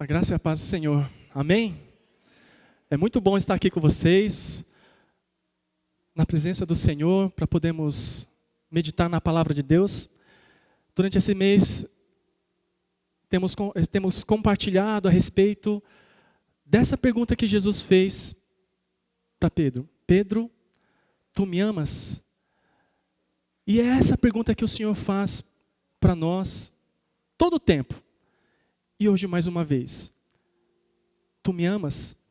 A graça e a paz do Senhor. Amém? É muito bom estar aqui com vocês, na presença do Senhor, para podermos meditar na palavra de Deus. Durante esse mês, temos compartilhado a respeito dessa pergunta que Jesus fez para Pedro. Pedro, tu me amas? E é essa pergunta que o Senhor faz para nós todo o tempo. E hoje mais uma vez. Tu me amas?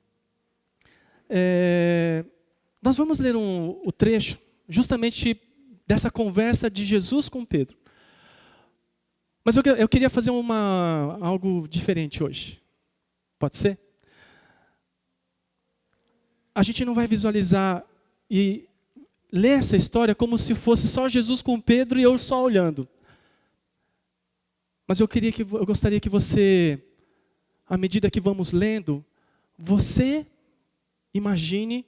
Nós vamos ler o trecho justamente dessa conversa de Jesus com Pedro. Mas eu queria fazer algo diferente hoje. Pode ser? A gente não vai visualizar e ler essa história como se fosse só Jesus com Pedro e eu só olhando. Mas eu gostaria que você, à medida que vamos lendo, você imagine,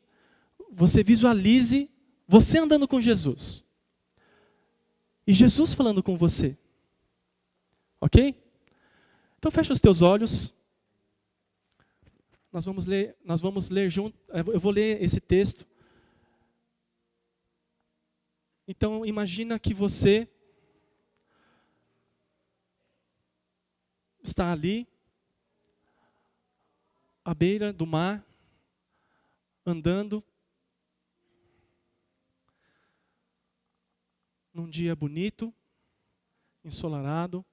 você visualize você andando com Jesus. E Jesus falando com você. Ok? Então fecha os teus olhos. Nós vamos ler junto. Eu vou ler esse texto. Então imagina que você está ali, à beira do mar, andando, num dia bonito, ensolarado.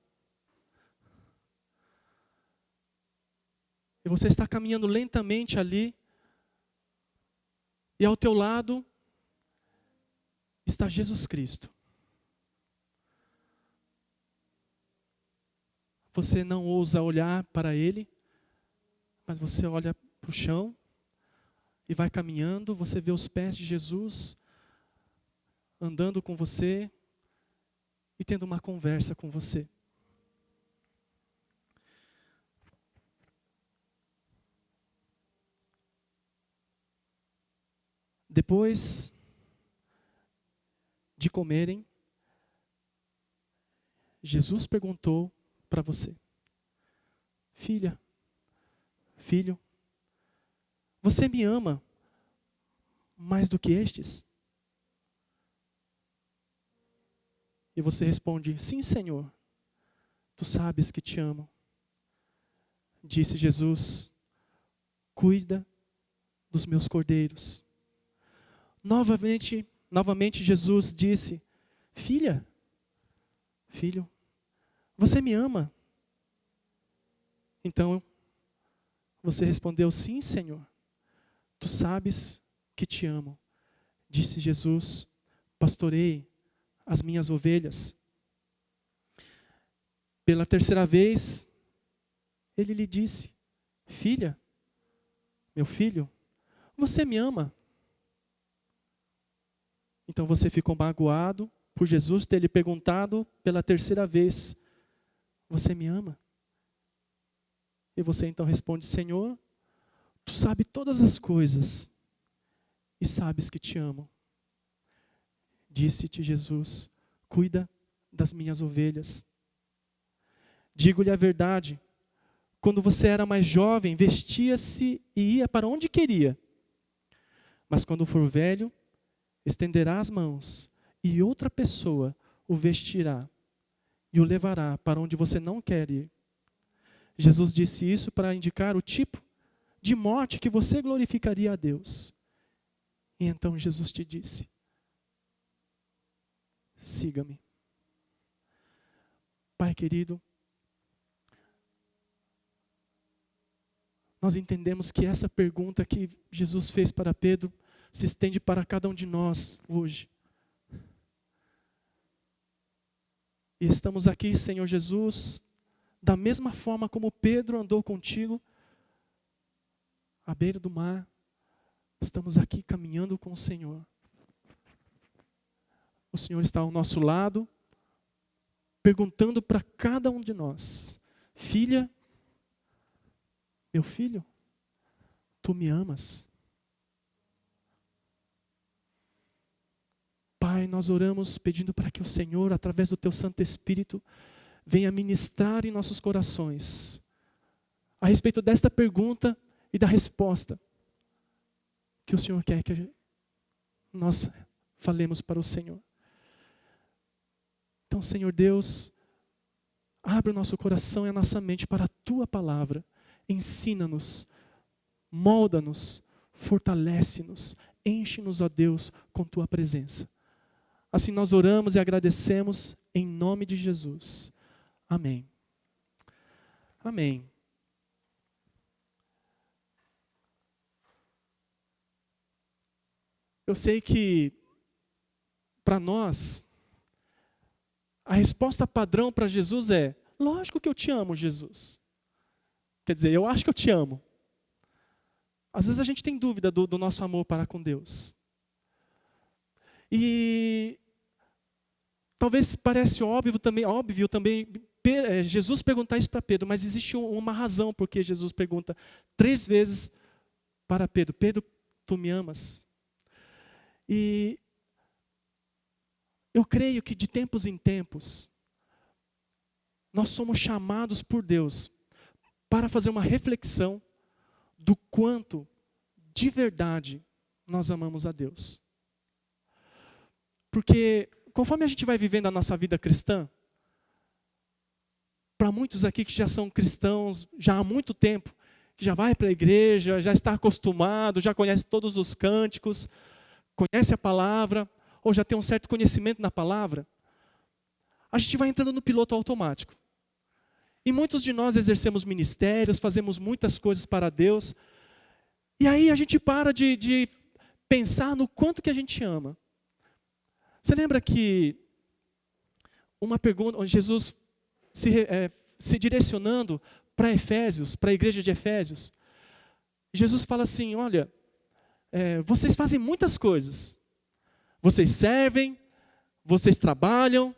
E você está caminhando lentamente ali, e ao teu lado está Jesus Cristo. Você não ousa olhar para Ele, mas você olha para o chão e vai caminhando, você vê os pés de Jesus andando com você e tendo uma conversa com você. Depois de comerem, Jesus perguntou para você: filha, filho, você me ama mais do que estes? E você responde: sim, Senhor, tu sabes que te amo. Disse Jesus: cuida dos meus cordeiros. Novamente Jesus disse: filha, filho, você me ama? Então você respondeu: sim, Senhor, tu sabes que te amo. Disse Jesus: pastorei as minhas ovelhas. Pela terceira vez, ele lhe disse: filha, meu filho, você me ama? Então você ficou magoado por Jesus ter lhe perguntado pela terceira vez: você me ama? E você então responde: Senhor, tu sabes todas as coisas e sabes que te amo. Disse-te Jesus: cuida das minhas ovelhas. Digo-lhe a verdade, quando você era mais jovem, vestia-se e ia para onde queria. Mas quando for velho, estenderá as mãos e outra pessoa o vestirá e o levará para onde você não quer ir. Jesus disse isso para indicar o tipo de morte que você glorificaria a Deus. E então Jesus te disse: siga-me. Pai querido, nós entendemos que essa pergunta que Jesus fez para Pedro se estende para cada um de nós hoje. E estamos aqui, Senhor Jesus, da mesma forma como Pedro andou contigo, à beira do mar, estamos aqui caminhando com o Senhor. O Senhor está ao nosso lado, perguntando para cada um de nós: filha, meu filho, tu me amas? Pai, nós oramos pedindo para que o Senhor, através do Teu Santo Espírito, venha ministrar em nossos corações a respeito desta pergunta e da resposta que o Senhor quer que nós falemos para o Senhor. Então, Senhor Deus, abre o nosso coração e a nossa mente para a Tua palavra. Ensina-nos, molda-nos, fortalece-nos, enche-nos, ó Deus, com Tua presença. Assim nós oramos e agradecemos em nome de Jesus. Amém. Amém. Eu sei que, para nós, a resposta padrão para Jesus é: lógico que eu te amo, Jesus. Quer dizer, eu acho que eu te amo. Às vezes a gente tem dúvida do nosso amor para com Deus. E talvez pareça óbvio também Jesus perguntar isso para Pedro, mas existe uma razão porque Jesus pergunta 3 vezes para Pedro: Pedro, tu me amas? E eu creio que de tempos em tempos, nós somos chamados por Deus para fazer uma reflexão do quanto, de verdade, nós amamos a Deus. Porque, conforme a gente vai vivendo a nossa vida cristã, para muitos aqui que já são cristãos já há muito tempo, que já vai para a igreja, já está acostumado, já conhece todos os cânticos, conhece a palavra, ou já tem um certo conhecimento na palavra, a gente vai entrando no piloto automático. E muitos de nós exercemos ministérios, fazemos muitas coisas para Deus, e aí a gente para de pensar no quanto que a gente ama. Você lembra que uma pergunta, onde Jesus se direcionando para Efésios, para a igreja de Efésios, Jesus fala assim: olha, vocês fazem muitas coisas, vocês servem, vocês trabalham,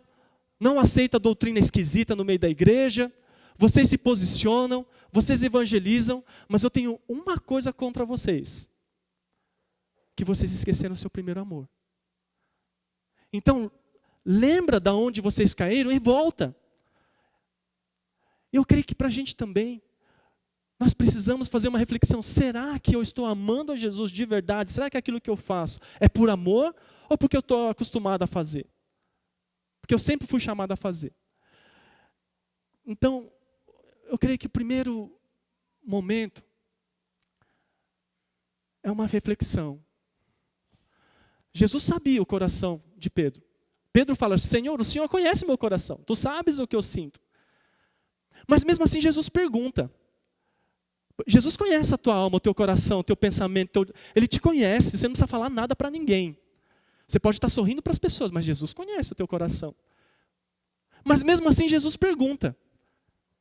não aceitam doutrina esquisita no meio da igreja, vocês se posicionam, vocês evangelizam, mas eu tenho uma coisa contra vocês: que vocês esqueceram o seu primeiro amor. Então, lembra de onde vocês caíram e volta. Eu creio que para a gente também, nós precisamos fazer uma reflexão: será que eu estou amando a Jesus de verdade? Será que aquilo que eu faço é por amor ou porque eu estou acostumado a fazer? Porque eu sempre fui chamado a fazer. Então, eu creio que o primeiro momento é uma reflexão. Jesus sabia o coração de Pedro. Pedro fala: Senhor, o Senhor conhece meu coração, tu sabes o que eu sinto. Mas mesmo assim Jesus pergunta. Jesus conhece a tua alma, o teu coração, o teu pensamento, Ele te conhece, você não precisa falar nada para ninguém. Você pode estar sorrindo para as pessoas, mas Jesus conhece o teu coração. Mas mesmo assim Jesus pergunta: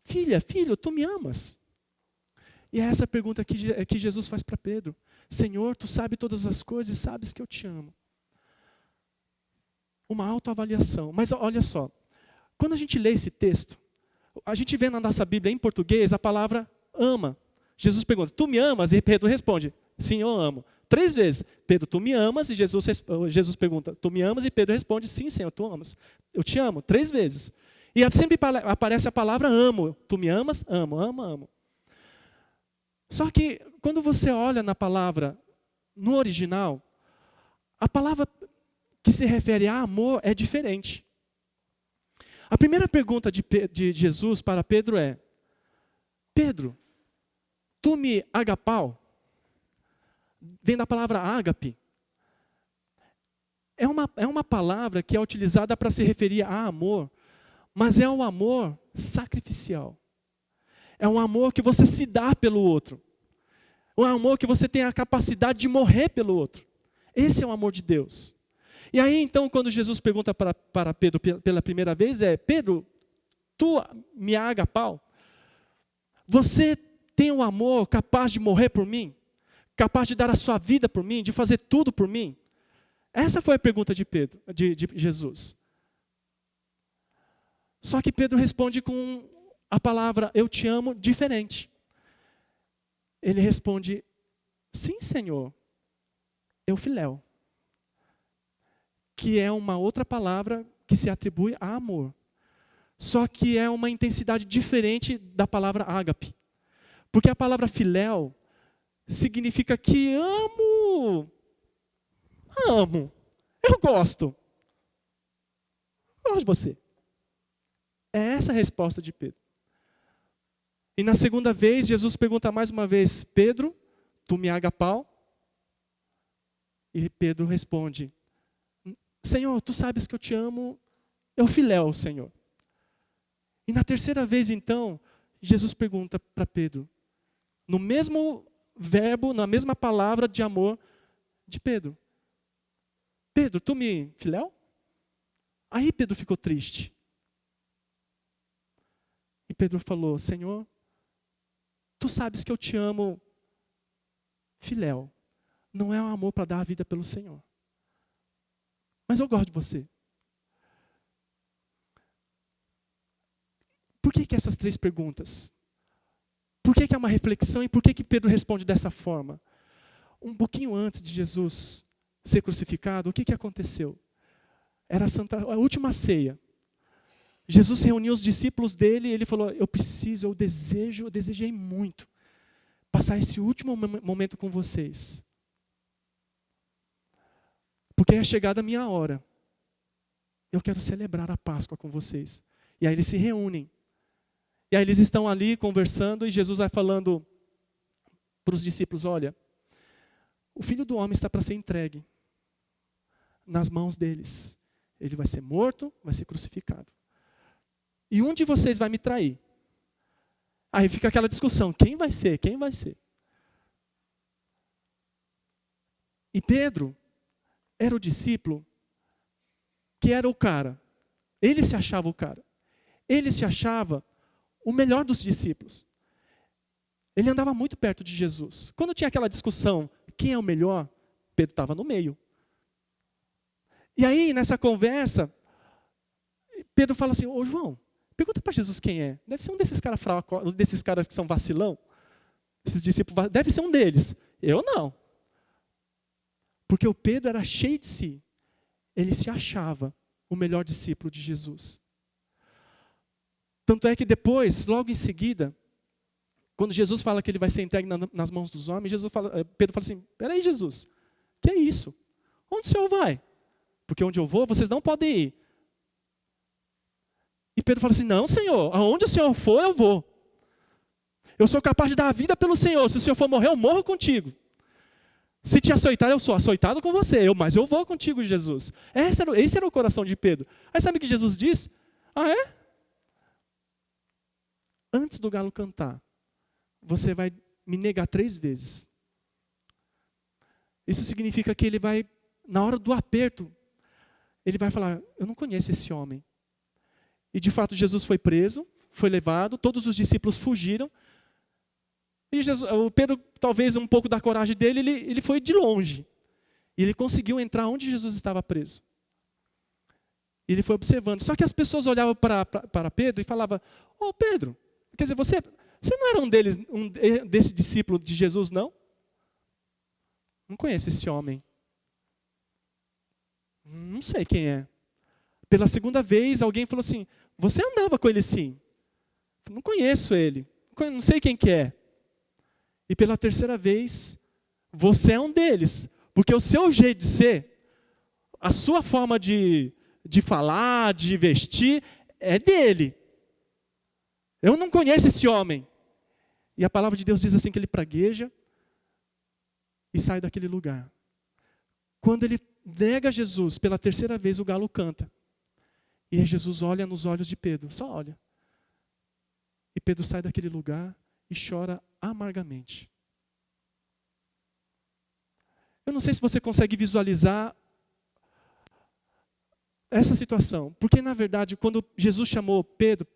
filho, tu me amas? E é essa pergunta que Jesus faz para Pedro: Senhor, tu sabes todas as coisas e sabes que eu te amo. Uma autoavaliação. Mas olha só, quando a gente lê esse texto, a gente vê na nossa Bíblia em português a palavra ama. Jesus pergunta: tu me amas? E Pedro responde: sim, eu amo. 3 vezes. Pedro, tu me amas? E Jesus pergunta: tu me amas? E Pedro responde: sim, Senhor, tu amas. Eu te amo. 3 vezes. E sempre aparece a palavra amo. Tu me amas? Amo, amo, amo. Só que quando você olha na palavra, no original, a palavra que se refere a amor é diferente. A primeira pergunta de Jesus para Pedro é: Pedro, tu me agapau? Vem da palavra ágape. É uma palavra que é utilizada para se referir a amor, mas é um amor sacrificial. É um amor que você se dá pelo outro. Um amor que você tem a capacidade de morrer pelo outro. Esse é o amor de Deus. E aí então, quando Jesus pergunta para Pedro pela primeira vez, Pedro, tu me agapau? Você tem um amor capaz de morrer por mim? Capaz de dar a sua vida por mim? De fazer tudo por mim? Essa foi a pergunta de Jesus. Só que Pedro responde com a palavra eu te amo diferente. Ele responde: sim, Senhor, eu filéu. Que é uma outra palavra que se atribui a amor. Só que é uma intensidade diferente da palavra ágape. Porque a palavra filéu significa que amo, eu gosto de você. É essa a resposta de Pedro. E na segunda vez, Jesus pergunta mais uma vez, Pedro, tu me agapau? E Pedro responde, Senhor, tu sabes que eu te amo, eu filéu, Senhor. E na terceira vez, então, Jesus pergunta para Pedro, no mesmo verbo, na mesma palavra de amor de Pedro. Pedro, tu me filéu? Aí Pedro ficou triste. E Pedro falou, Senhor, tu sabes que eu te amo, filéu. Não é um amor para dar a vida pelo Senhor. Mas eu gosto de você. Por que essas três perguntas? Por que é uma reflexão e por que Pedro responde dessa forma? Um pouquinho antes de Jesus ser crucificado, o que aconteceu? Era a última ceia. Jesus reuniu os discípulos dele e ele falou, eu desejei muito passar esse último momento com vocês. Porque é chegada a minha hora. Eu quero celebrar a Páscoa com vocês. E aí eles se reúnem. E aí eles estão ali conversando e Jesus vai falando para os discípulos, olha, o Filho do Homem está para ser entregue nas mãos deles. Ele vai ser morto, vai ser crucificado. E um de vocês vai me trair. Aí fica aquela discussão, quem vai ser? Quem vai ser? E Pedro era o discípulo que era o cara. Ele se achava o cara. Ele se achava o melhor dos discípulos. Ele andava muito perto de Jesus. Quando tinha aquela discussão, quem é o melhor? Pedro estava no meio. E aí, nessa conversa, Pedro fala assim, ô João, pergunta para Jesus quem é. Deve ser um desses caras fracos, desses caras que são vacilão. Esses discípulos, deve ser um deles. Eu não. Porque o Pedro era cheio de si. Ele se achava o melhor discípulo de Jesus. Tanto é que depois, logo em seguida, quando Jesus fala que ele vai ser entregue nas mãos dos homens, Pedro fala assim, peraí Jesus, que é isso? Onde o Senhor vai? Porque onde eu vou, vocês não podem ir. E Pedro fala assim, não Senhor, aonde o Senhor for, eu vou. Eu sou capaz de dar a vida pelo Senhor, se o Senhor for morrer, eu morro contigo. Se te açoitar, eu sou açoitado com você, mas eu vou contigo, Jesus. Esse era o coração de Pedro. Aí sabe o que Jesus diz? Ah, é? Antes do galo cantar, você vai me negar 3 vezes. Isso significa que ele vai, na hora do aperto, ele vai falar, eu não conheço esse homem. E de fato Jesus foi preso, foi levado, todos os discípulos fugiram. E o Pedro, talvez um pouco da coragem dele, ele foi de longe. E ele conseguiu entrar onde Jesus estava preso. E ele foi observando. Só que as pessoas olhavam para Pedro e falavam, ô Pedro, quer dizer, você não era um desse discípulo de Jesus, não? Não conheço esse homem. Não sei quem é. Pela segunda vez, alguém falou assim, você andava com ele sim. Não conheço ele. Não sei quem que é. E pela terceira vez, você é um deles. Porque o seu jeito de ser, a sua forma de falar, de vestir, é dele. Eu não conheço esse homem. E a palavra de Deus diz assim que ele pragueja e sai daquele lugar. Quando ele nega Jesus pela terceira vez, o galo canta. E Jesus olha nos olhos de Pedro, só olha. E Pedro sai daquele lugar e chora amargamente. Eu não sei se você consegue visualizar essa situação. Porque, na verdade, quando Jesus chamou Pedro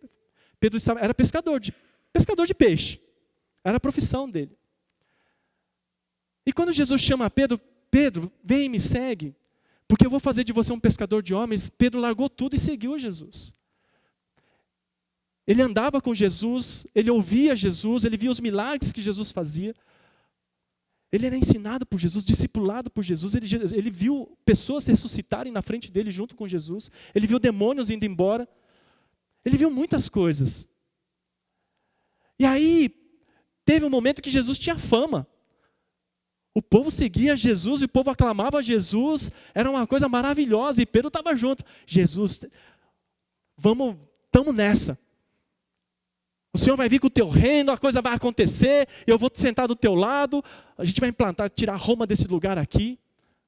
era pescador de peixe. Era a profissão dele. E quando Jesus chama Pedro, vem e me segue, porque eu vou fazer de você um pescador de homens, Pedro largou tudo e seguiu Jesus. Ele andava com Jesus, ele ouvia Jesus, ele via os milagres que Jesus fazia. Ele era ensinado por Jesus, discipulado por Jesus, ele viu pessoas ressuscitarem na frente dele junto com Jesus, ele viu demônios indo embora, ele viu muitas coisas. E aí, Teve um momento que Jesus tinha fama. O povo seguia Jesus, e o povo aclamava Jesus, era uma coisa maravilhosa, e Pedro estava junto. Jesus, estamos nessa. O Senhor vai vir com o teu reino, a coisa vai acontecer, eu vou sentar do teu lado, a gente vai implantar, tirar Roma desse lugar aqui,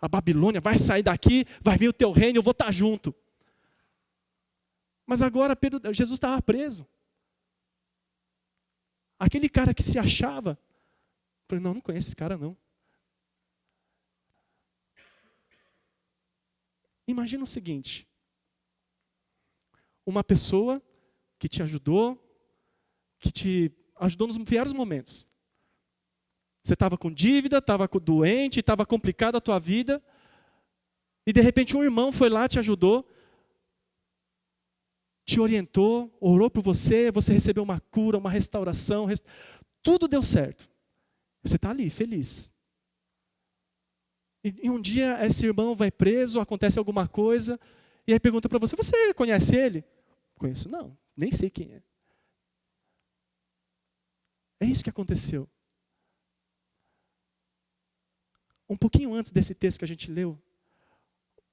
a Babilônia vai sair daqui, vai vir o teu reino, eu vou estar junto. Mas agora Jesus estava preso. Aquele cara que se achava, eu falei, não conheço esse cara não. Imagina o seguinte, uma pessoa que te ajudou nos piores momentos. Você estava com dívida, estava doente, estava complicada a tua vida, e de repente um irmão foi lá, te ajudou, te orientou, orou por você, você recebeu uma cura, uma restauração, tudo deu certo. Você está ali, feliz. E um dia esse irmão vai preso, acontece alguma coisa, e aí pergunta para você, você conhece ele? Conheço não, nem sei quem é. É isso que aconteceu. Um pouquinho antes desse texto que a gente leu,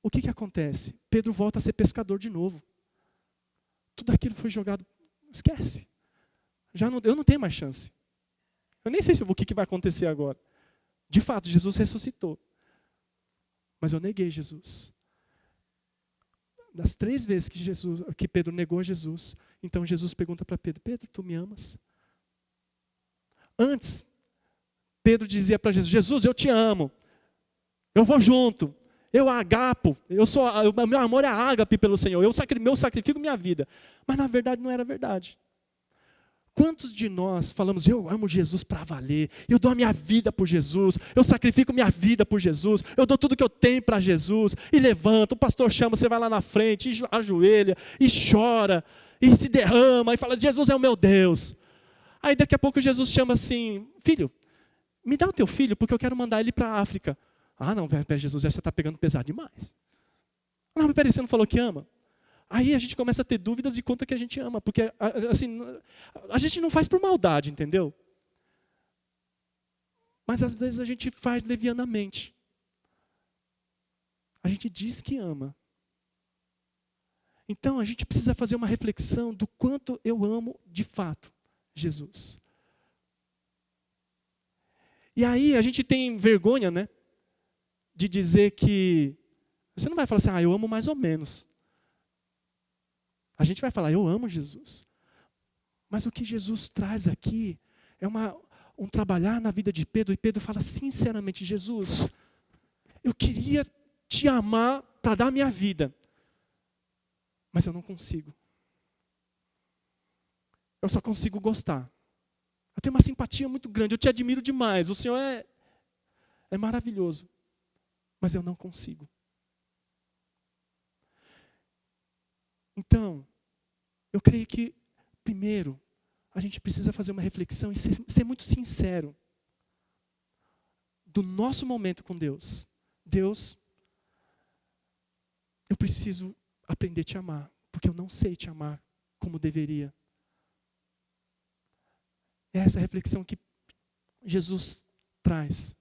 o que acontece? Pedro volta a ser pescador de novo. Tudo aquilo foi jogado, esquece. Eu não tenho mais chance. Eu nem sei o que vai acontecer agora. De fato, Jesus ressuscitou. Mas eu neguei Jesus. Das 3 vezes que Pedro negou Jesus, então Jesus pergunta para Pedro, Pedro, tu me amas? Antes, Pedro dizia para Jesus, Jesus, eu te amo. Eu vou junto. Eu agapo. Meu amor é ágape pelo Senhor. Eu sacrifico minha vida. Mas na verdade não era verdade. Quantos de nós falamos, eu amo Jesus para valer, eu dou a minha vida por Jesus, eu sacrifico minha vida por Jesus, eu dou tudo que eu tenho para Jesus, e levanta, o pastor chama, você vai lá na frente, e ajoelha, e chora, e se derrama, e fala, Jesus é o meu Deus. Aí daqui a pouco Jesus chama assim, filho, me dá o teu filho, porque eu quero mandar ele para a África. Ah não, Jesus, você está pegando pesado demais. Não, mas peraí, você não falou que ama? Aí a gente começa a ter dúvidas de quanto que a gente ama, porque assim, a gente não faz por maldade, entendeu? Mas às vezes a gente faz levianamente. A gente diz que ama. Então a gente precisa fazer uma reflexão do quanto eu amo de fato Jesus. E aí a gente tem vergonha, né? De dizer que... Você não vai falar assim, eu amo mais ou menos. A gente vai falar, eu amo Jesus. Mas o que Jesus traz aqui é um trabalhar na vida de Pedro. E Pedro fala sinceramente, Jesus, eu queria te amar para dar minha vida. Mas eu não consigo. Eu só consigo gostar. Eu tenho uma simpatia muito grande, eu te admiro demais. O Senhor é maravilhoso. Mas eu não consigo. Então, eu creio que, primeiro, a gente precisa fazer uma reflexão e ser muito sincero do nosso momento com Deus. Deus, eu preciso aprender a te amar, porque eu não sei te amar como deveria. É essa reflexão que Jesus traz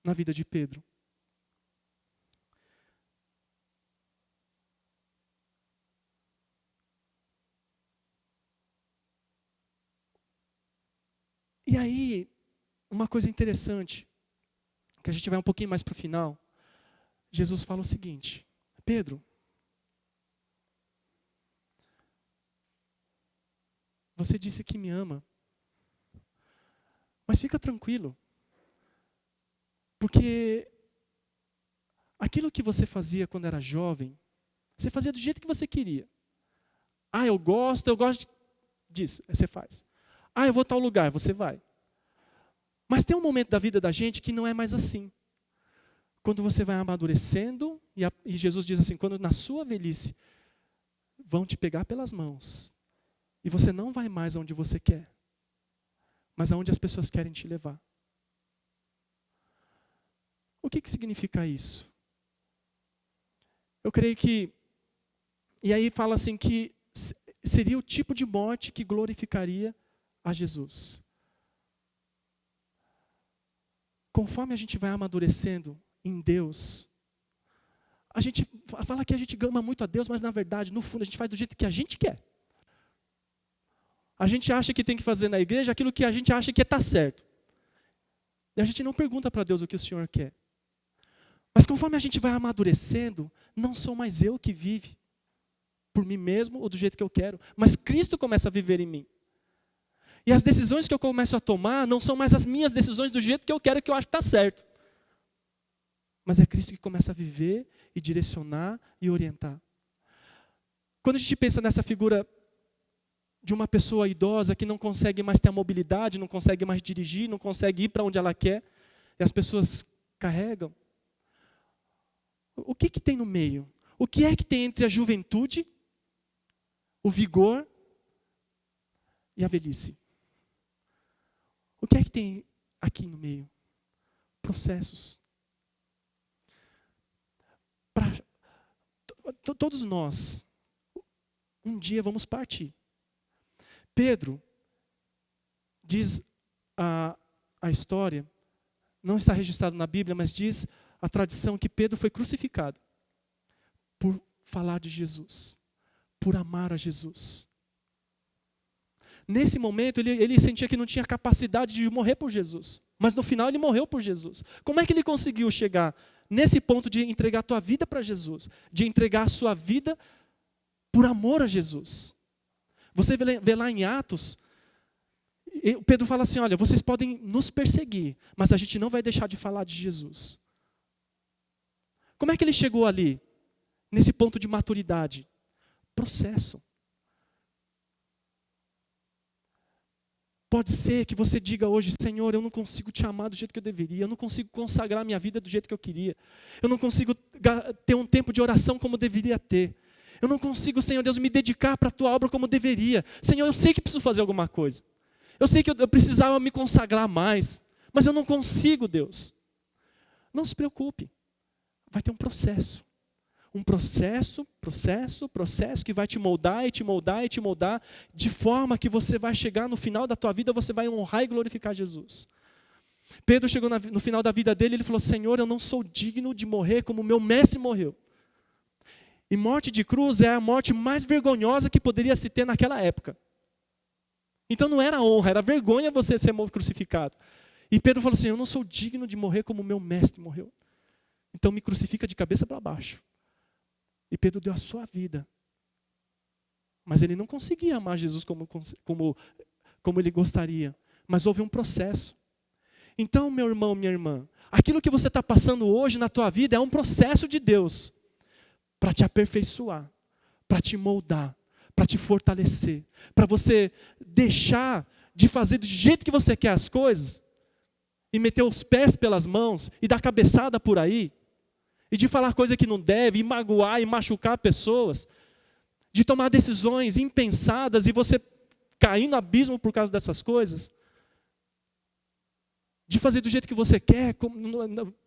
na vida de Pedro. E aí, uma coisa interessante, que a gente vai um pouquinho mais para o final, Jesus fala o seguinte, Pedro, você disse que me ama, mas fica tranquilo, porque aquilo que você fazia quando era jovem, você fazia do jeito que você queria. Eu gosto disso, aí você faz. Eu vou a tal lugar, você vai. Mas tem um momento da vida da gente que não é mais assim. Quando você vai amadurecendo, e Jesus diz assim, quando na sua velhice vão te pegar pelas mãos, e você não vai mais aonde você quer, mas aonde as pessoas querem te levar. O que significa isso? Eu creio que, e aí fala assim que seria o tipo de morte que glorificaria a Jesus. conforme a gente vai amadurecendo em Deus, a gente fala que a gente ama muito a Deus, mas na verdade, no fundo, a gente faz do jeito que a gente quer. A gente acha que tem que fazer na igreja aquilo que a gente acha que está certo. E a gente não pergunta para Deus o que o Senhor quer. Mas conforme a gente vai amadurecendo, não sou mais eu que vive por mim mesmo ou do jeito que eu quero, mas Cristo começa a viver em mim. E as decisões que eu começo a tomar não são mais as minhas decisões do jeito que eu quero, que eu acho que está certo. Mas é Cristo que começa a viver e direcionar e orientar. Quando a gente pensa nessa figura de uma pessoa idosa que não consegue mais ter a mobilidade, não consegue mais dirigir, não consegue ir para onde ela quer, e as pessoas carregam. O que tem no meio? O que é que tem entre a juventude, o vigor e a velhice? O que é que tem aqui no meio? Processos. Todos nós, um dia vamos partir. Pedro, diz a história, não está registrado na Bíblia, mas diz a tradição que Pedro foi crucificado por falar de Jesus, por amar a Jesus. Nesse momento, ele sentia que não tinha capacidade de morrer por Jesus, mas no final ele morreu por Jesus. Como é que ele conseguiu chegar nesse ponto de entregar a tua vida para Jesus, de entregar a sua vida por amor a Jesus? Você vê lá em Atos, Pedro fala assim, olha, vocês podem nos perseguir, mas a gente não vai deixar de falar de Jesus. Como é que ele chegou ali, nesse ponto de maturidade? Processo. Pode ser que você diga hoje, Senhor, eu não consigo te amar do jeito que eu deveria, eu não consigo consagrar minha vida do jeito que eu queria, eu não consigo ter um tempo de oração como eu deveria ter, eu não consigo, Senhor Deus, me dedicar para a tua obra como eu deveria. Senhor, eu sei que preciso fazer alguma coisa, eu sei que eu precisava me consagrar mais, mas eu não consigo, Deus. Não se preocupe, vai ter um processo. Um processo que vai te moldar e te moldar e te moldar, de forma que você vai chegar no final da tua vida, você vai honrar e glorificar Jesus. Pedro chegou no final da vida dele, ele falou, Senhor, eu não sou digno de morrer como meu mestre morreu. E morte de cruz é a morte mais vergonhosa que poderia se ter naquela época. Então não era honra, era vergonha você ser crucificado. E Pedro falou assim, eu não sou digno de morrer como meu mestre morreu. Então me crucifica de cabeça para baixo. E Pedro deu a sua vida. Mas ele não conseguia amar Jesus como ele gostaria. Mas houve um processo. Então, meu irmão, minha irmã, aquilo que você está passando hoje na tua vida é um processo de Deus para te aperfeiçoar, para te moldar, para te fortalecer, para você deixar de fazer do jeito que você quer as coisas e meter os pés pelas mãos e dar cabeçada por aí. E de falar coisa que não deve, e magoar e machucar pessoas, de tomar decisões impensadas e você cair no abismo por causa dessas coisas, de fazer do jeito que você quer.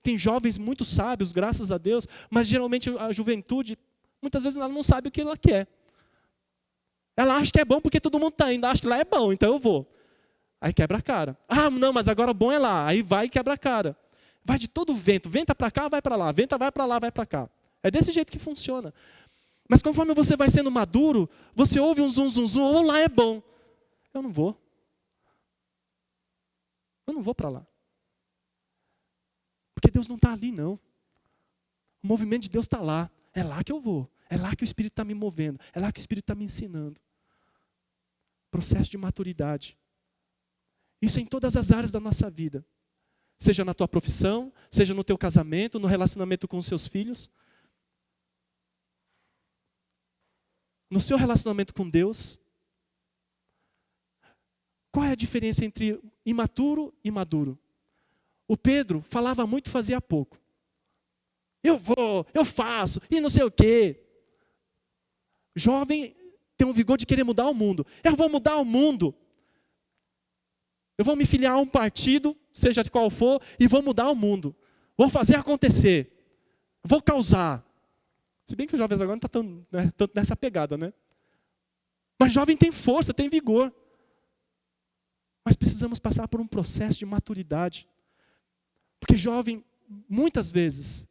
Tem jovens muito sábios, graças a Deus, mas geralmente a juventude, muitas vezes ela não sabe o que ela quer. Ela acha que é bom porque todo mundo está indo, acha que lá é bom, então eu vou. Aí quebra a cara. Ah, não, mas agora bom é lá. Aí vai e quebra a cara. Vai de todo vento, venta para cá, vai para lá, venta, vai para lá, vai para cá. É desse jeito que funciona. Mas conforme você vai sendo maduro, você ouve um zum, zum, zum, ou lá é bom. Eu não vou. Eu não vou para lá. Porque Deus não está ali, não. O movimento de Deus está lá. É lá que eu vou. É lá que o Espírito está me movendo. É lá que o Espírito está me ensinando. Processo de maturidade. Isso é em todas as áreas da nossa vida. Seja na tua profissão, seja no teu casamento, no relacionamento com os seus filhos. No seu relacionamento com Deus. Qual é a diferença entre imaturo e maduro? O Pedro falava muito e fazia pouco. Eu vou, eu faço, e não sei o quê. Jovem tem um vigor de querer mudar o mundo. Eu vou mudar o mundo. Eu vou me filiar a um partido, seja de qual for, e vou mudar o mundo. Vou fazer acontecer. Vou causar. Se bem que os jovens agora não estão tanto nessa pegada, né? Mas jovem tem força, tem vigor. Mas precisamos passar por um processo de maturidade. Porque jovem, muitas vezes,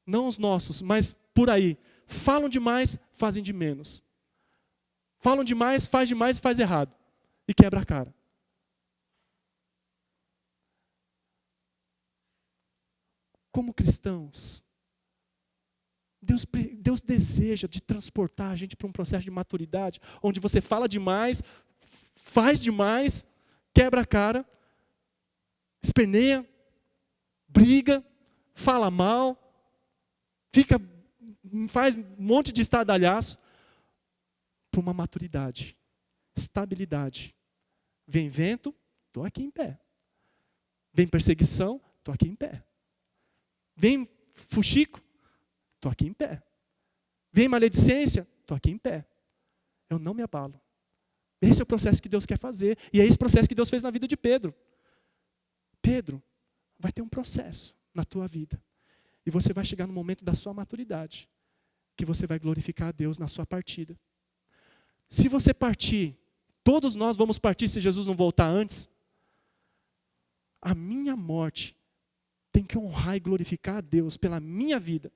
não os nossos, mas por aí, falam demais, fazem de menos. Falam demais, faz demais e faz errado. E quebra a cara. Como cristãos, Deus deseja de transportar a gente para um processo de maturidade, onde você fala demais, faz demais, quebra a cara, esperneia, briga, fala mal, faz um monte de estardalhaço, para uma maturidade, estabilidade. Vem vento, estou aqui em pé. Vem perseguição, estou aqui em pé. Vem fuxico, estou aqui em pé. Vem maledicência, estou aqui em pé. Eu não me abalo. Esse é o processo que Deus quer fazer. E é esse processo que Deus fez na vida de Pedro. Pedro, vai ter um processo na tua vida. E você vai chegar no momento da sua maturidade, que você vai glorificar a Deus na sua partida. Se você partir, todos nós vamos partir se Jesus não voltar antes. A minha morte tem que honrar e glorificar a Deus pela minha vida.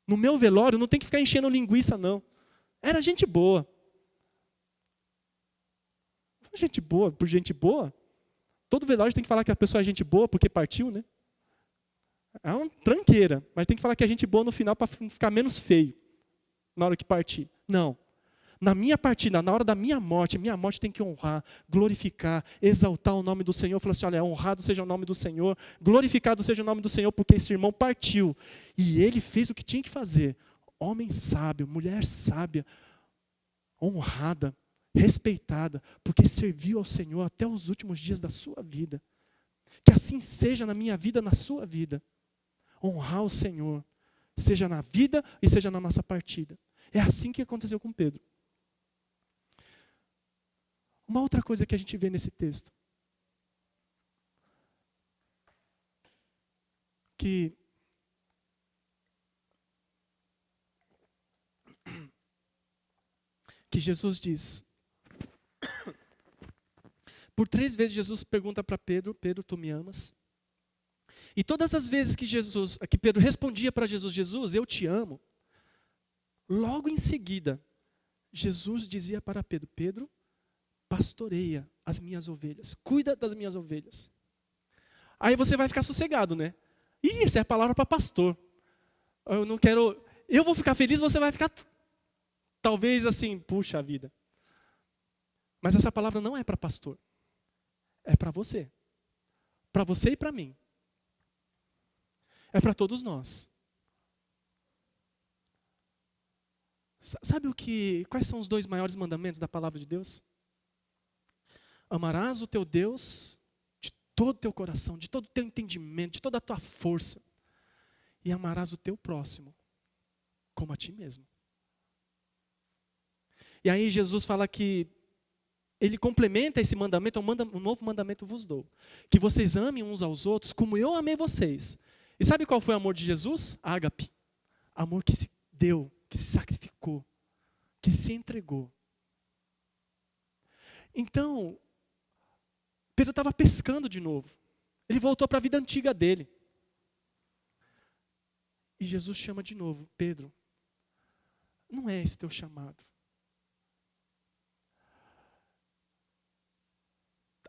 No meu velório não tem que ficar enchendo linguiça, não. Era gente boa. Gente boa, por gente boa. Todo velório tem que falar que a pessoa é gente boa porque partiu, né? É uma tranqueira, mas tem que falar que é gente boa no final para ficar menos feio na hora que partir. Não. Na minha partida, na hora da minha morte tem que honrar, glorificar, exaltar o nome do Senhor. Falar assim, olha, honrado seja o nome do Senhor, glorificado seja o nome do Senhor, porque esse irmão partiu. E ele fez o que tinha que fazer. Homem sábio, mulher sábia, honrada, respeitada, porque serviu ao Senhor até os últimos dias da sua vida. Que assim seja na minha vida, na sua vida. Honrar o Senhor, seja na vida e seja na nossa partida. É assim que aconteceu com Pedro. Uma outra coisa que a gente vê nesse texto, que Jesus diz, por 3 vezes Jesus pergunta para Pedro, Pedro, tu me amas? E todas as vezes que Pedro respondia para Jesus, Jesus, eu te amo, logo em seguida, Jesus dizia para Pedro, Pedro, pastoreia as minhas ovelhas, cuida das minhas ovelhas. Aí você vai ficar sossegado, né? Ih, essa é a palavra para pastor. Eu vou ficar feliz, você vai ficar, talvez assim, puxa vida. Mas essa palavra não é para pastor, é para você. Para você e para mim. É para todos nós. Sabe quais são os 2 maiores mandamentos da palavra de Deus? Amarás o teu Deus de todo o teu coração, de todo o teu entendimento, de toda a tua força. E amarás o teu próximo como a ti mesmo. E aí Jesus fala que ele complementa esse mandamento, um novo mandamento vos dou. Que vocês amem uns aos outros como eu amei vocês. E sabe qual foi o amor de Jesus? Ágape. Amor que se deu, que se sacrificou, que se entregou. Então, Pedro estava pescando de novo. Ele voltou para a vida antiga dele. E Jesus chama de novo, Pedro, não é esse teu chamado.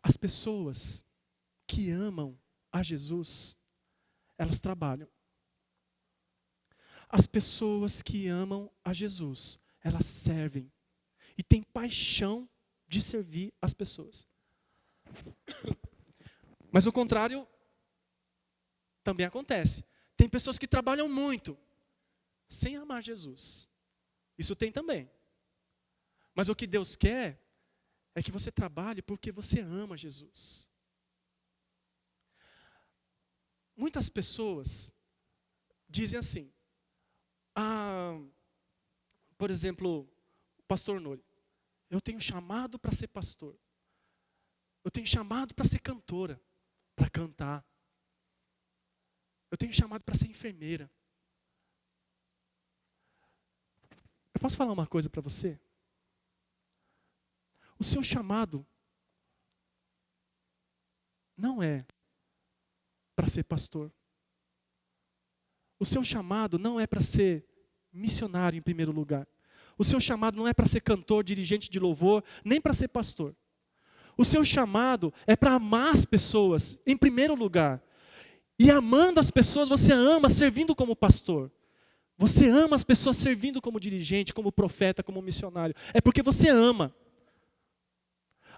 As pessoas que amam a Jesus, elas trabalham. As pessoas que amam a Jesus, elas servem. E têm paixão de servir as pessoas. Mas o contrário também acontece. Tem pessoas que trabalham muito, sem amar Jesus. Isso tem também. Mas o que Deus quer é que você trabalhe porque você ama Jesus. Muitas pessoas dizem assim, por exemplo, o pastor Noli, eu tenho chamado para ser pastor. Eu tenho chamado para ser cantora, para cantar. Eu tenho chamado para ser enfermeira. Eu posso falar uma coisa para você? O seu chamado não é para ser pastor. O seu chamado não é para ser missionário em primeiro lugar. O seu chamado não é para ser cantor, dirigente de louvor, nem para ser pastor. O seu chamado é para amar as pessoas em primeiro lugar. E amando as pessoas, você ama servindo como pastor. Você ama as pessoas servindo como dirigente, como profeta, como missionário. É porque você ama.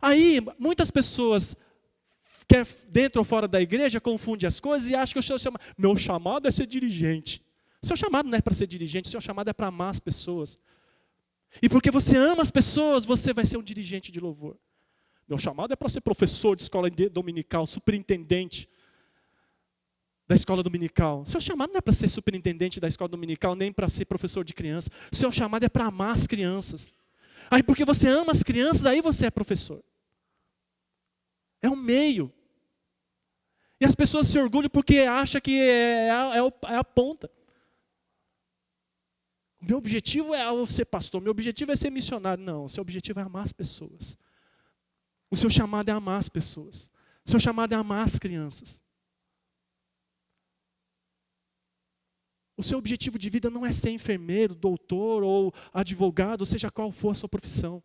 Aí, muitas pessoas, quer dentro ou fora da igreja, confundem as coisas e acham que meu chamado é ser dirigente. O seu chamado não é para ser dirigente, o seu chamado é para amar as pessoas. E porque você ama as pessoas, você vai ser um dirigente de louvor. Meu chamado é para ser professor de escola dominical, superintendente da escola dominical. O seu chamado não é para ser superintendente da escola dominical, nem para ser professor de criança. O seu chamado é para amar as crianças. Aí porque você ama as crianças, aí você é professor. É um meio. E as pessoas se orgulham porque acham que é a ponta. Meu objetivo é ser pastor, meu objetivo é ser missionário. Não, o seu objetivo é amar as pessoas. O seu chamado é amar as pessoas. O seu chamado é amar as crianças. O seu objetivo de vida não é ser enfermeiro, doutor ou advogado, seja qual for a sua profissão.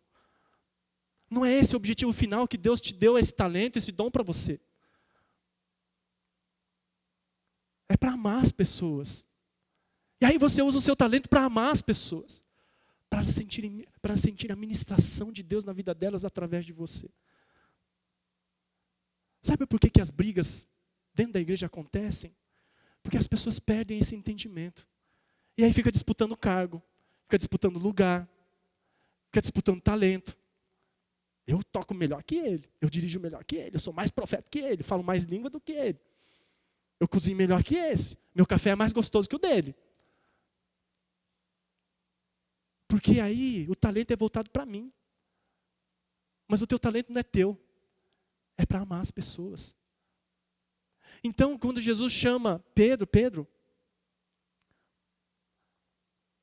Não é esse o objetivo final que Deus te deu esse talento, esse dom para você. É para amar as pessoas. E aí você usa o seu talento para amar as pessoas. Para sentir a ministração de Deus na vida delas através de você. Sabe por que as brigas dentro da igreja acontecem? Porque as pessoas perdem esse entendimento. E aí fica disputando cargo, fica disputando lugar, fica disputando talento. Eu toco melhor que ele, eu dirijo melhor que ele, eu sou mais profeta que ele, falo mais língua do que ele. Eu cozinho melhor que esse, meu café é mais gostoso que o dele. Porque aí o talento é voltado para mim. Mas o teu talento não é teu, é para amar as pessoas. Então, quando Jesus chama Pedro,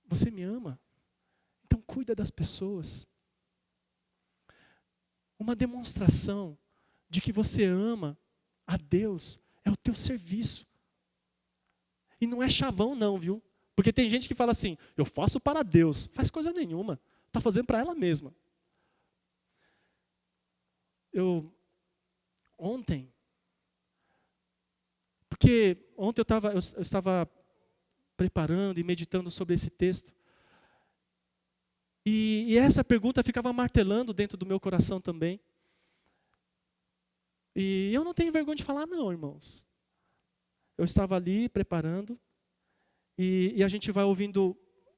você me ama? Então cuida das pessoas. Uma demonstração de que você ama a Deus é o teu serviço. E não é chavão não, viu? Porque tem gente que fala assim, eu faço para Deus. Faz coisa nenhuma, está fazendo para ela mesma. Porque ontem eu estava preparando e meditando sobre esse texto. E essa pergunta ficava martelando dentro do meu coração também. E eu não tenho vergonha de falar não, irmãos. Eu estava ali preparando e a gente vai ouvindo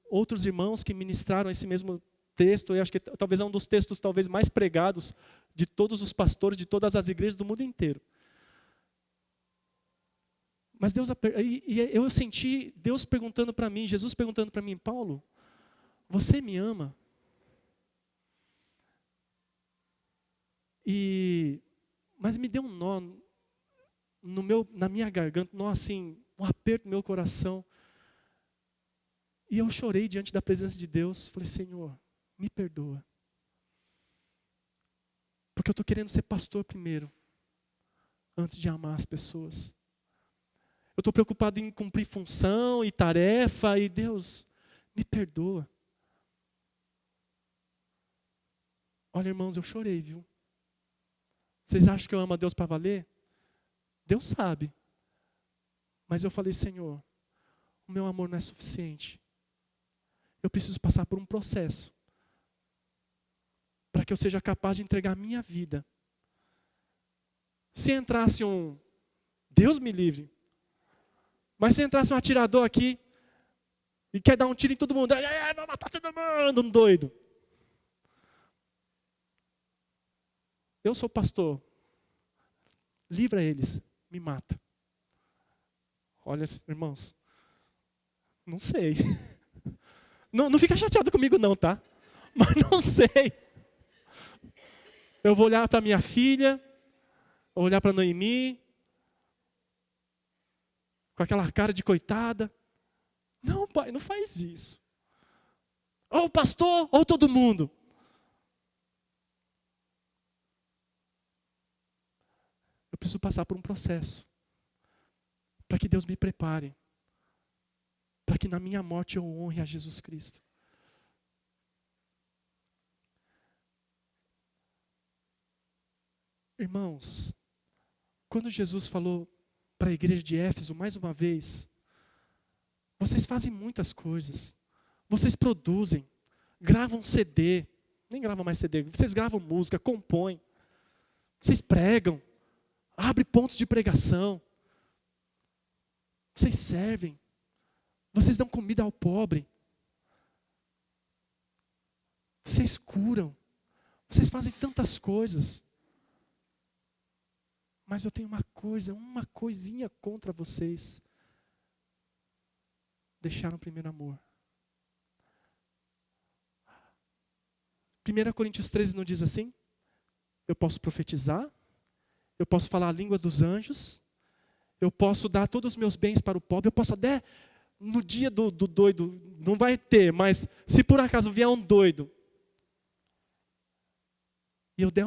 outros irmãos que ministraram esse mesmo texto. Eu acho que talvez é um dos textos talvez mais pregados de todos os pastores, de todas as igrejas do mundo inteiro. Mas eu senti Deus perguntando para mim, Jesus perguntando para mim, Paulo, você me ama? Mas me deu um nó na minha garganta, um nó assim, um aperto no meu coração. E eu chorei diante da presença de Deus. Falei, Senhor, me perdoa. Porque eu estou querendo ser pastor primeiro, antes de amar as pessoas. Eu estou preocupado em cumprir função e tarefa, e Deus, me perdoa. Olha, irmãos, eu chorei, viu? Vocês acham que eu amo a Deus para valer? Deus sabe. Mas eu falei, Senhor, o meu amor não é suficiente. Eu preciso passar por um processo para que eu seja capaz de entregar a minha vida. Se entrasse Deus me livre, mas se entrasse um atirador aqui e quer dar um tiro em todo mundo, vai matar todo mundo, um doido. Eu sou pastor, livra eles, me mata. Olha, irmãos, não sei. Não fica chateado comigo não, tá? Mas não sei. Eu vou olhar para minha filha, vou olhar para Noemi, com aquela cara de coitada. Não, pai, não faz isso. Ou o pastor, ou todo mundo. Eu preciso passar por um processo. Para que Deus me prepare. Para que na minha morte eu honre a Jesus Cristo. Irmãos, quando Jesus falou para a igreja de Éfeso, mais uma vez, vocês fazem muitas coisas. Vocês produzem, gravam CD, nem gravam mais CD, vocês gravam música, compõem. Vocês pregam, abrem pontos de pregação. Vocês servem. Vocês dão comida ao pobre. Vocês curam. Vocês fazem tantas coisas. Mas eu tenho uma coisinha contra vocês. Deixaram o primeiro amor. 1 Coríntios 13 não diz assim? Eu posso profetizar, eu posso falar a língua dos anjos, eu posso dar todos os meus bens para o pobre, eu posso até, no dia do doido, não vai ter, mas se por acaso vier um doido, e eu der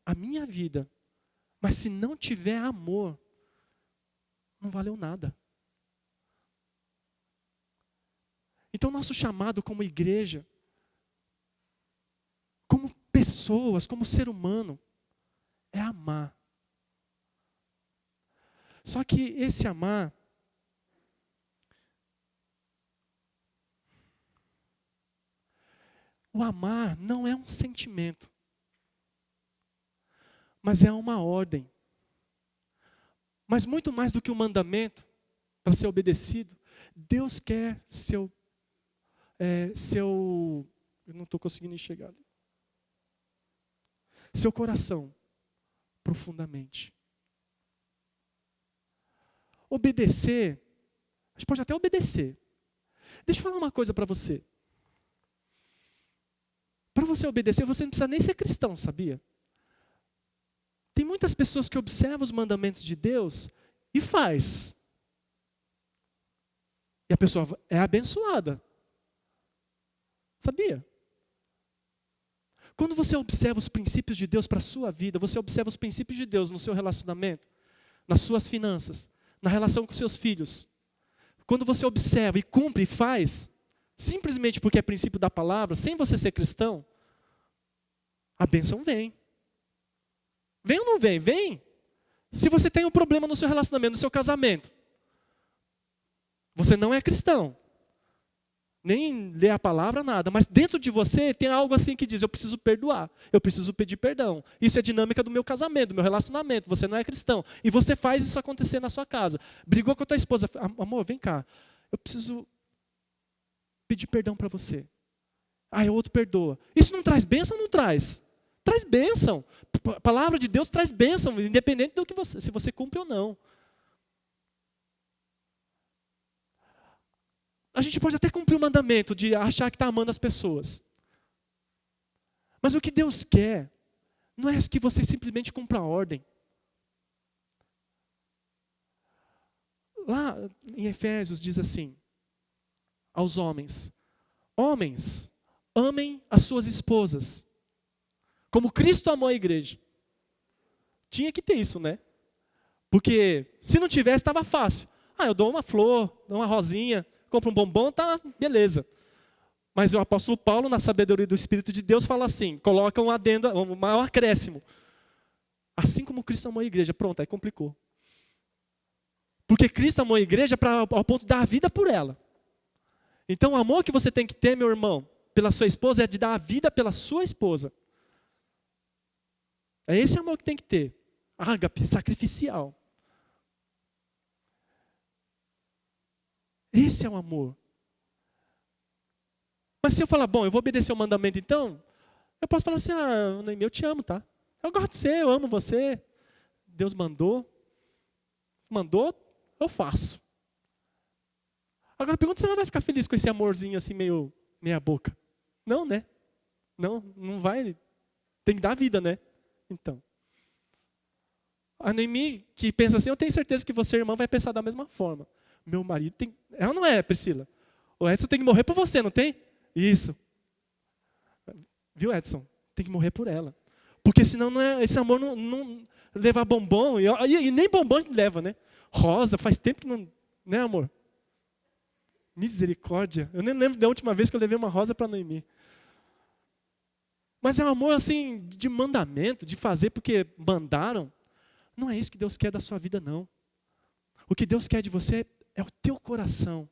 a minha vida, mas se não tiver amor, não valeu nada. Então nosso chamado como igreja, como pessoas, como ser humano, é amar. Só que esse amar, o amar não é um sentimento, mas é uma ordem. Mas muito mais do que um mandamento, para ser obedecido, Deus quer eu não estou conseguindo enxergar ali. Seu coração, profundamente. Obedecer, a gente pode até obedecer. Deixa eu falar uma coisa para você. Para você obedecer, você não precisa nem ser cristão, sabia? Tem muitas pessoas que observam os mandamentos de Deus e faz. E a pessoa é abençoada. Sabia? Quando você observa os princípios de Deus para a sua vida, você observa os princípios de Deus no seu relacionamento, nas suas finanças, na relação com seus filhos. Quando você observa e cumpre e faz, simplesmente porque é princípio da palavra, sem você ser cristão, a bênção vem. Vem ou não vem? Vem. Se você tem um problema no seu relacionamento, no seu casamento, você não é cristão. Nem lê a palavra, nada. Mas dentro de você tem algo assim que diz, eu preciso perdoar. Eu preciso pedir perdão. Isso é dinâmica do meu casamento, do meu relacionamento. Você não é cristão. E você faz isso acontecer na sua casa. Brigou com a tua esposa. Amor, vem cá. Eu preciso pedir perdão para você. Aí o outro perdoa. Isso não traz bênção ou não traz? Traz bênção. A palavra de Deus traz bênção, independente do que se você cumpre ou não. A gente pode até cumprir o mandamento de achar que está amando as pessoas. Mas o que Deus quer não é que você simplesmente cumpra a ordem. Lá em Efésios diz assim, aos homens, amem as suas esposas, como Cristo amou a igreja. Tinha que ter isso, né? Porque se não tivesse, estava fácil. Eu dou uma flor, dou uma rosinha, compra um bombom, tá, beleza. Mas o apóstolo Paulo, na sabedoria do Espírito de Deus, fala assim, coloca um adendo, um maior acréscimo. Assim como Cristo amou a igreja. Pronto, aí complicou. Porque Cristo amou a igreja ao ponto de dar a vida por ela. Então o amor que você tem que ter, meu irmão, pela sua esposa, é de dar a vida pela sua esposa. É esse amor que tem que ter. Ágape, sacrificial. Esse é o amor. Mas se eu falar, bom, eu vou obedecer o mandamento então, eu posso falar assim, Noemi, eu te amo, tá? Eu gosto de você, eu amo você. Deus mandou, eu faço. Agora pergunta se ela vai ficar feliz com esse amorzinho assim meia boca. Não, né? Não vai. Tem que dar vida, né? Então. A Noemi que pensa assim, eu tenho certeza que você, irmã, vai pensar da mesma forma. Meu marido tem... Ela não é, Priscila. O Edson tem que morrer por você, não tem? Isso. Viu, Edson? Tem que morrer por ela. Porque senão esse amor levar bombom, e nem bombom a gente leva, né? Rosa, faz tempo que não, né, amor? Misericórdia. Eu nem lembro da última vez que eu levei uma rosa para Noemi. Mas é um amor assim, de mandamento, de fazer porque mandaram. Não é isso que Deus quer da sua vida, não. O que Deus quer de você é o teu coração,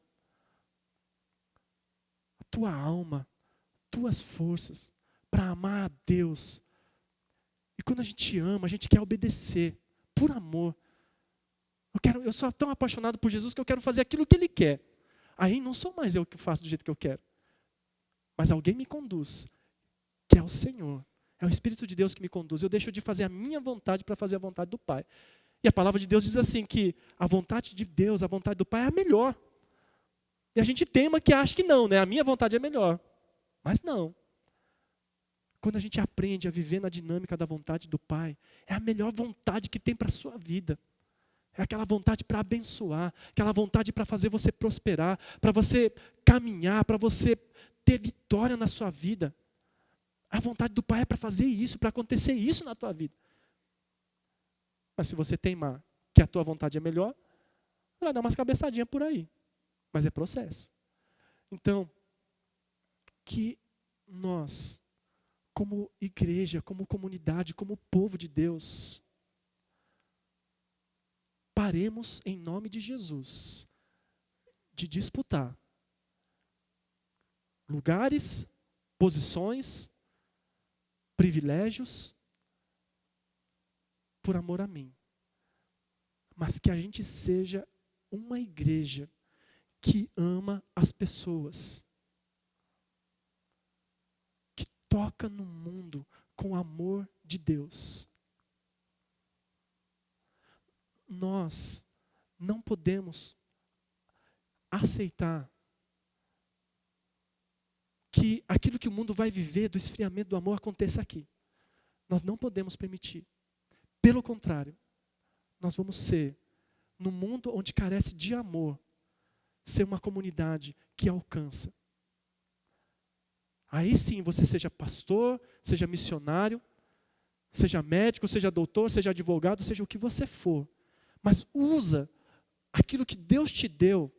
a tua alma, tuas forças, para amar a Deus. E quando a gente ama, a gente quer obedecer, por amor. Eu sou tão apaixonado por Jesus que eu quero fazer aquilo que Ele quer. Aí não sou mais eu que faço do jeito que eu quero. Mas alguém me conduz, que é o Senhor. É o Espírito de Deus que me conduz. Eu deixo de fazer a minha vontade para fazer a vontade do Pai. E a palavra de Deus diz assim, que a vontade de Deus, a vontade do Pai é a melhor. E a gente tema que acha que não, né? A minha vontade é melhor. Mas não. Quando a gente aprende a viver na dinâmica da vontade do Pai, é a melhor vontade que tem para a sua vida. É aquela vontade para abençoar, aquela vontade para fazer você prosperar, para você caminhar, para você ter vitória na sua vida. A vontade do Pai é para fazer isso, para acontecer isso na tua vida. Mas se você teimar que a tua vontade é melhor, vai dar umas cabeçadinhas por aí. Mas é processo. Então, que nós, como igreja, como comunidade, como povo de Deus, paremos em nome de Jesus de disputar lugares, posições, privilégios por amor a mim. Mas que a gente seja uma igreja que ama as pessoas, que toca no mundo com o amor de Deus. Nós não podemos aceitar que aquilo que o mundo vai viver do esfriamento do amor aconteça aqui. Nós não podemos permitir. Pelo contrário, nós vamos ser, no mundo onde carece de amor, ser uma comunidade que alcança. Aí sim, você seja pastor, seja missionário, seja médico, seja doutor, seja advogado, seja o que você for. Mas usa aquilo que Deus te deu,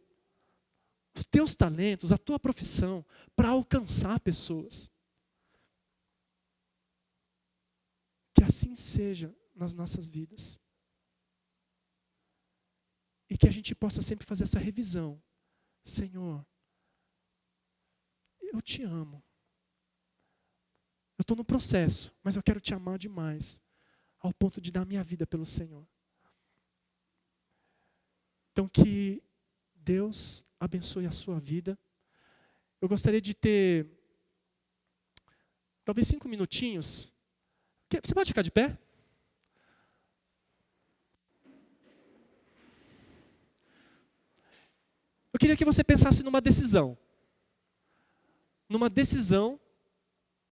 os teus talentos, a tua profissão, para alcançar pessoas. Que assim seja nas nossas vidas. E que a gente possa sempre fazer essa revisão. Senhor, eu te amo. Eu estou no processo, mas eu quero te amar demais, ao ponto de dar minha vida pelo Senhor. Então que Deus abençoe a sua vida. Eu gostaria de ter, talvez 5 minutinhos. Você pode ficar de pé? Eu queria que você pensasse numa decisão. Numa decisão